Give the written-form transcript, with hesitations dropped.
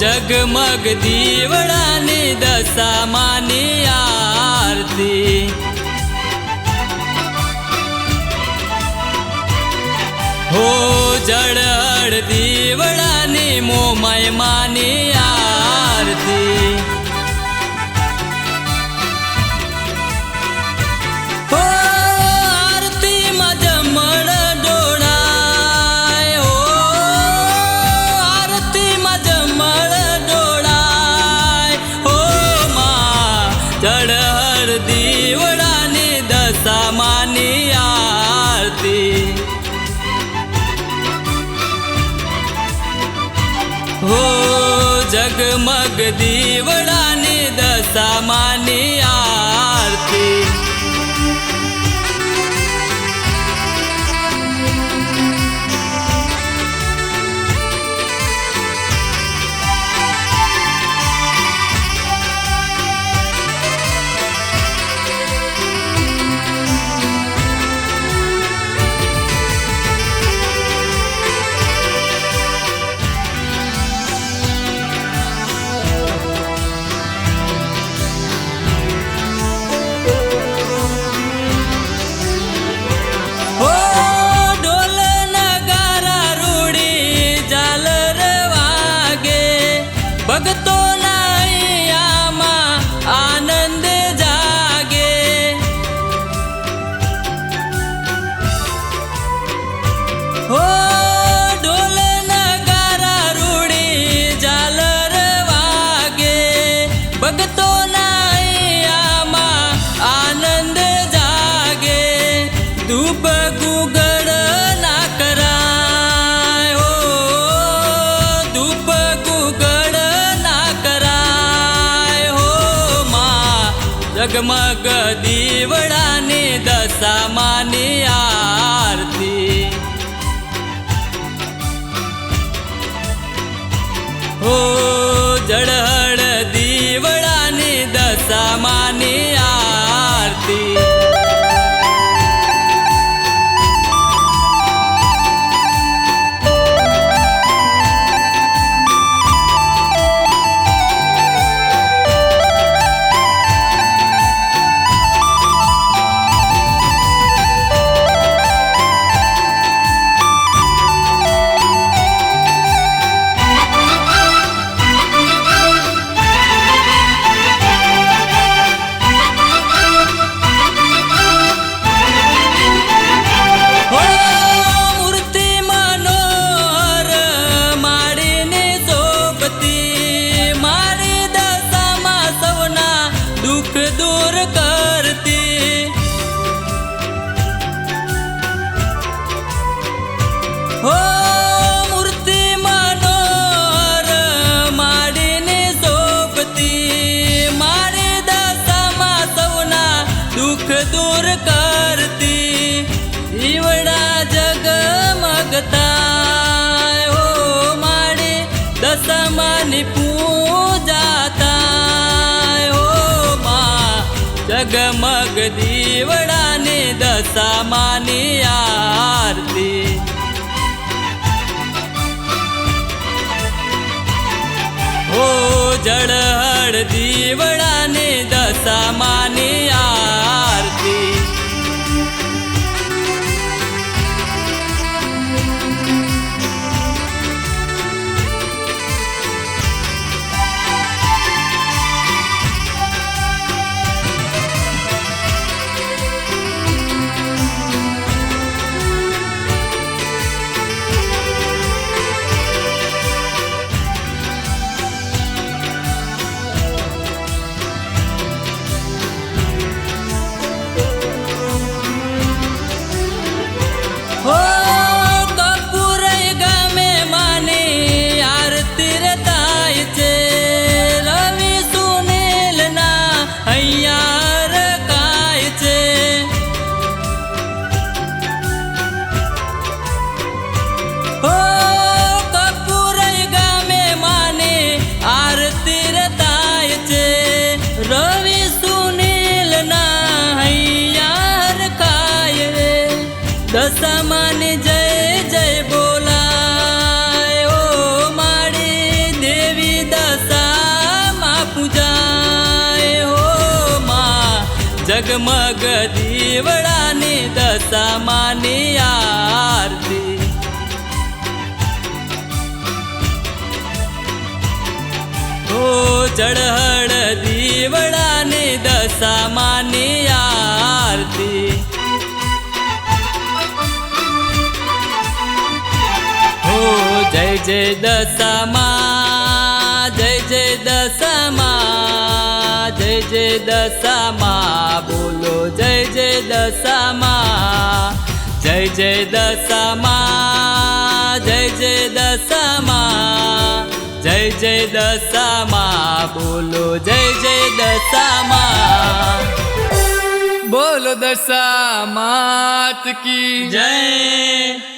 जगमग दीवड़ानी दशामानी आरती। हो जड़हड़ दीवड़ानी मोमाय मानी आरती। हो आरती में जमण डोळाय, हो आरती में जमण डोळाय। हो मां जड़हड़ दीवड़ानी दशामानी आरती। हो जगमग दीवड़ानी दशामानी आरती। भगतो नैयामा आनंद जागे। हो ढोल नगारा रूड़ी झालर वागे। भगतो नैयामा आनंद जागे। धूप गुगड़ ना कराय, हो धूप गुगड़ जगमग दीवड़ानी दशामानी आरती। हो जड़हड़ दीवड़ानी दशामानी आरती। दूर करती। हो मूर्ति मनोहर माडीने सोबती। मारी दशामा सौना दुख दूर करती। दीवड़ा जगमगताय, हो माडी दशामानी पूजाता। जगमग दीवड़ानी दशामानी आरती। हो जड़हड़ दीवड़ानी दशामानी आरती। हो कपूरई गामे मानी आरती रे ताईचे। रवि सुनील ना हय्यार कायचे। हो कपूरई गामे मानी आरती रे ताईचे। रवि सुनील ना हय्यार काये। दशामानी जय जय बोलाय, ओ माड़ी देवी જગમગ દીવડાની દશામાની આરતી ઓ ચળહળ દીવડાની દશામાની આરતી ઓ જય જય દશામા જય જય દશામા જય જય દશામા બોલો જય જય દશામા જય જય દશામા જય જય દશામા જય જય દશામા બોલો જય જય દશામા બોલો દશામાત કી જય।